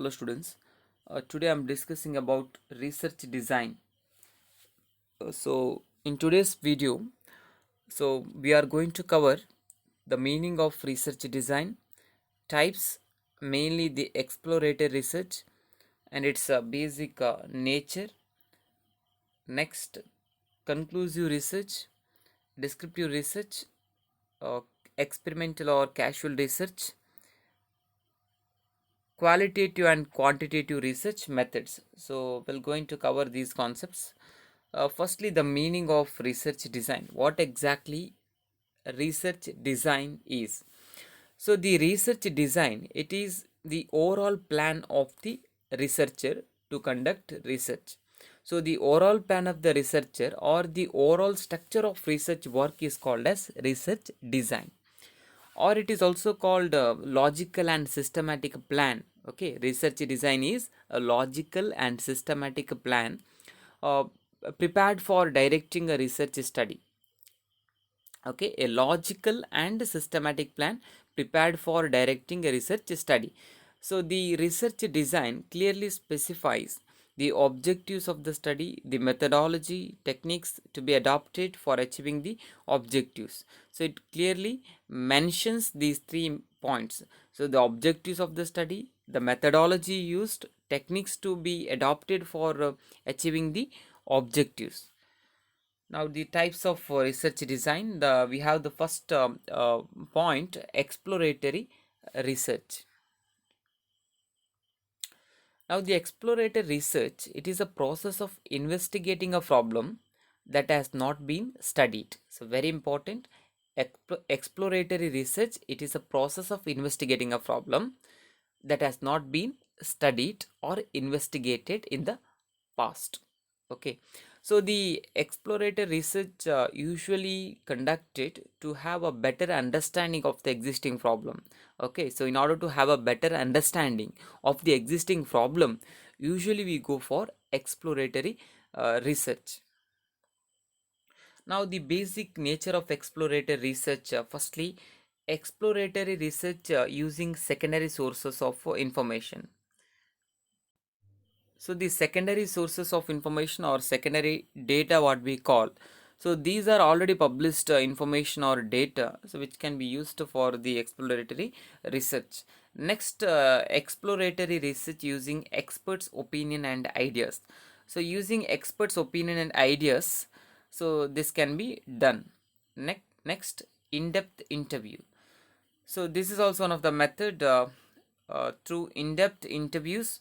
Hello students. Today I'm discussing about research design. So in today's video, we are going to cover the meaning of research design, types, mainly the exploratory research and its basic nature. Next, conclusive research, descriptive research, uh, experimental or casual research, qualitative and quantitative research methods. So we're going to cover these concepts. Firstly, the meaning of research design. What exactly research design is? So the research design, it is the overall plan of the researcher to conduct research. So the overall plan of the researcher or the overall structure of research work is called as research design, or it is also called logical and systematic plan. Okay, research design is a logical and systematic plan uh, prepared for directing a research study. Okay, a logical and systematic plan prepared for directing a research study. So the research design clearly specifies the objectives of the study, the methodology, techniques to be adopted for achieving the objectives. So it clearly mentions these 3 points. So the objectives of the study, the methodology used, techniques to be adopted for achieving the objectives. Now the types of research design, we have the first point, exploratory research. Now the exploratory research, it is a process of investigating a problem that has not been studied. So very important, exploratory research, it is a process of investigating a problem that has not been studied or investigated in the past. Okay, so the exploratory research usually conducted to have a better understanding of the existing problem. Okay, so in order to have a better understanding of the existing problem, usually we go for exploratory research. Now the basic nature of exploratory research, firstly, exploratory research using secondary sources of information. So the secondary sources of information or secondary data, what we call, so these are already published information or data, so which can be used for the exploratory research. Next, exploratory research using experts opinion and ideas. So using experts opinion and ideas, so this can be done. Next, in-depth interview. So this is also one of the method. Through in-depth interviews,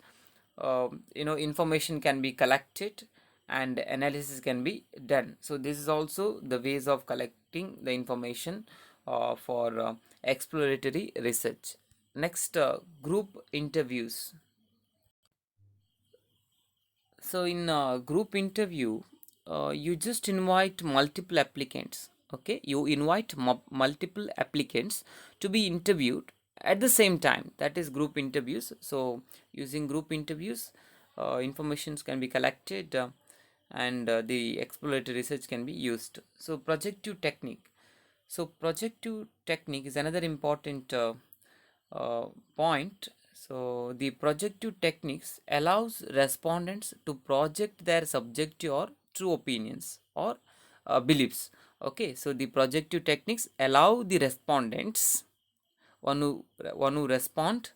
information can be collected and analysis can be done. So this is also the ways of collecting the information for exploratory research. Next, group interviews. So in group interview, you just invite multiple applicants. Okay, you invite multiple applicants to be interviewed at the same time. That is group interviews. So using group interviews, informations can be collected and the exploratory research can be used. So projective technique. So projective technique is another important uh, point. So the projective techniques allows respondents to project their subjective or true opinions or beliefs. Okay, so the projective techniques allow the respondents, one who respond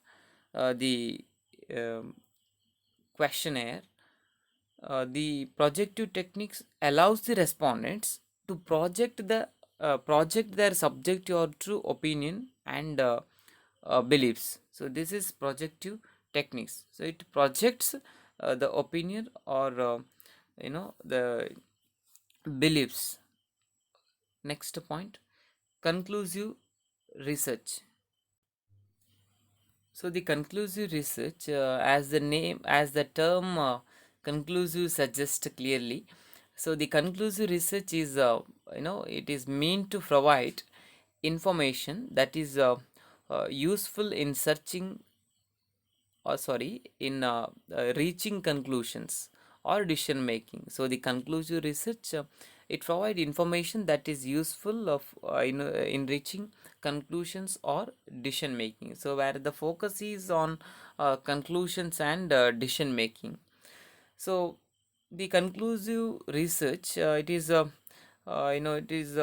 the um, questionnaire. The projective techniques allows the respondents to project their subjective or true opinion and beliefs. So this is projective techniques. So it projects the opinion or the beliefs. Next point, conclusive research. So the conclusive research, as the term conclusive suggests clearly. So the conclusive research is, it is meant to provide information that is useful in searching, or sorry, in reaching conclusions or decision making. So the conclusive research, it provides information that is useful in reaching conclusions or decision making. So where the focus is on conclusions and decision making. So the conclusive research, it is it is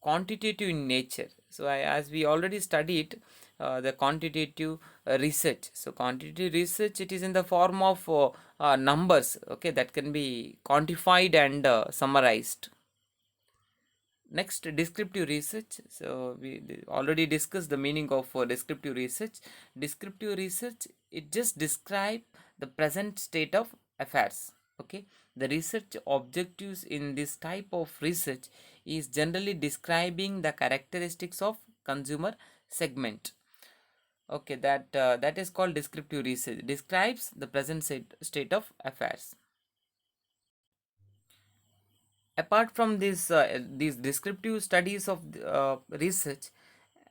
quantitative in nature. So as we already studied the quantitative research. So quantitative research, it is in the form of numbers, okay, that can be quantified and summarized. Next, descriptive research. So we already discussed the meaning of descriptive research. Descriptive research, it just describe the present state of affairs. Okay, the research objectives in this type of research is generally describing the characteristics of consumer segment. Okay, that is called descriptive research. Describes the present state of affairs. Apart from this these descriptive studies of research,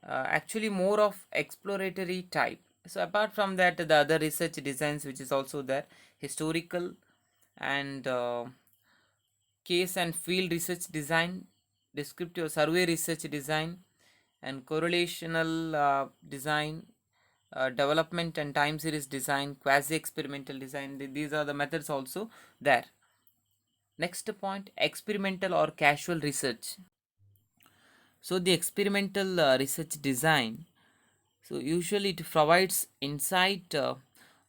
actually more of exploratory type. So apart from that, the other research designs which is also there, historical and case and field research design, descriptive survey research design, and correlational design, development and time series design, quasi experimental design. These are the methods also there. Next point, experimental or casual research. So the experimental research design, so usually it provides insight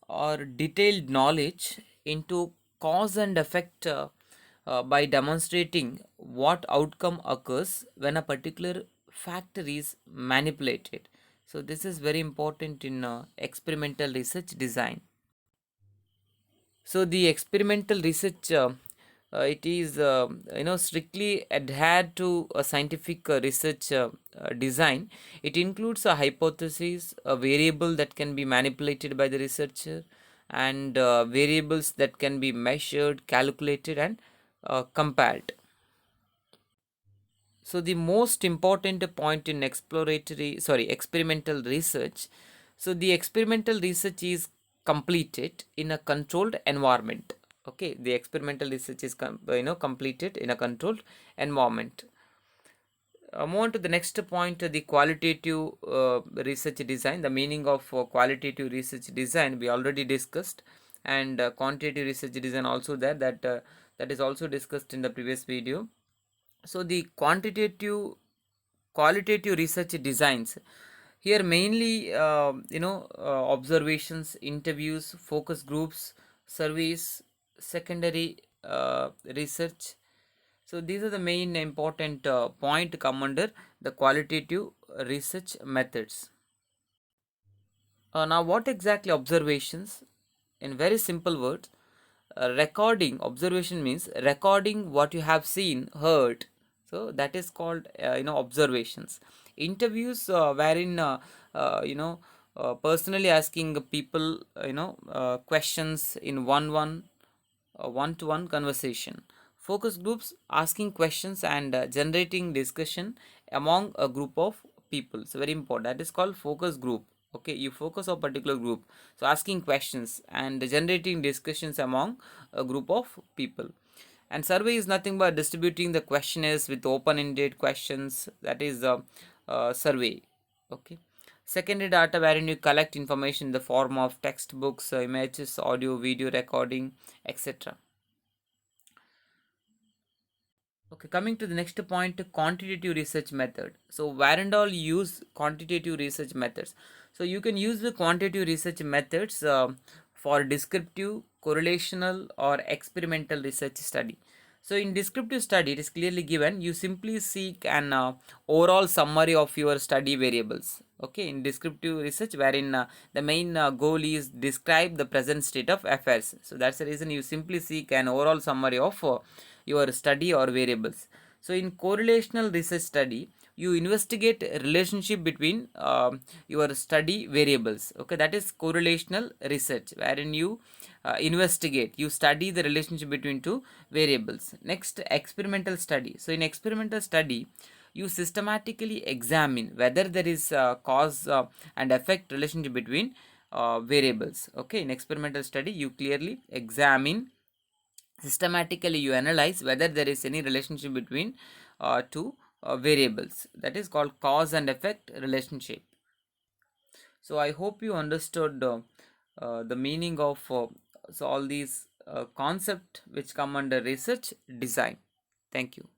or detailed knowledge into cause and effect by demonstrating what outcome occurs when a particular factor is manipulated. So this is very important in experimental research design. So the experimental research, it is strictly adhered to a scientific research design. It includes a hypothesis, a variable that can be manipulated by the researcher, and variables that can be measured, calculated, and compared. So the most important point in experimental research. So the experimental research is completed in a controlled environment. Okay, the experimental research is completed in a controlled environment. Move on to the next point, the qualitative research design. The meaning of qualitative research design we already discussed, and quantitative research design also there, that is also discussed in the previous video. So the qualitative research designs, here mainly observations, interviews, focus groups, surveys, secondary research. So these are the main important point come under the qualitative research methods. Now what exactly observations? In very simple words, recording. Observation means recording what you have seen, heard. So that is called observations. Interviews, wherein personally asking people questions in one to one conversation. Focus groups, asking questions and generating discussion among a group of people. So very important, that is called focus group. Okay, you focus on particular group, so asking questions and generating discussions among a group of people. And survey is nothing but distributing the questionnaires with open-ended questions, that is survey. Okay, secondary data, wherein you collect information in the form of textbooks, images, audio, video recording, etc. Okay, coming to the next point, quantitative research method. So where and all use quantitative research methods. So you can use the quantitative research methods for descriptive, correlational, or experimental research study. So in descriptive study, it is clearly given, you simply seek an overall summary of your study variables. Okay, in descriptive research, wherein the main goal is describe the present state of affairs. So that's the reason you simply seek an overall summary of your study or variables. So in correlational research study, you investigate a relationship between your study variables. Okay, that is correlational research, wherein you investigate, you study the relationship between two variables. Next, experimental study. So in experimental study, you systematically examine whether there is cause and effect relationship between variables. Okay, in experimental study, you clearly examine, systematically you analyze whether there is any relationship between two variables, that is called cause and effect relationship. So I hope you understood the meaning of so all these concept which come under research design. Thank you.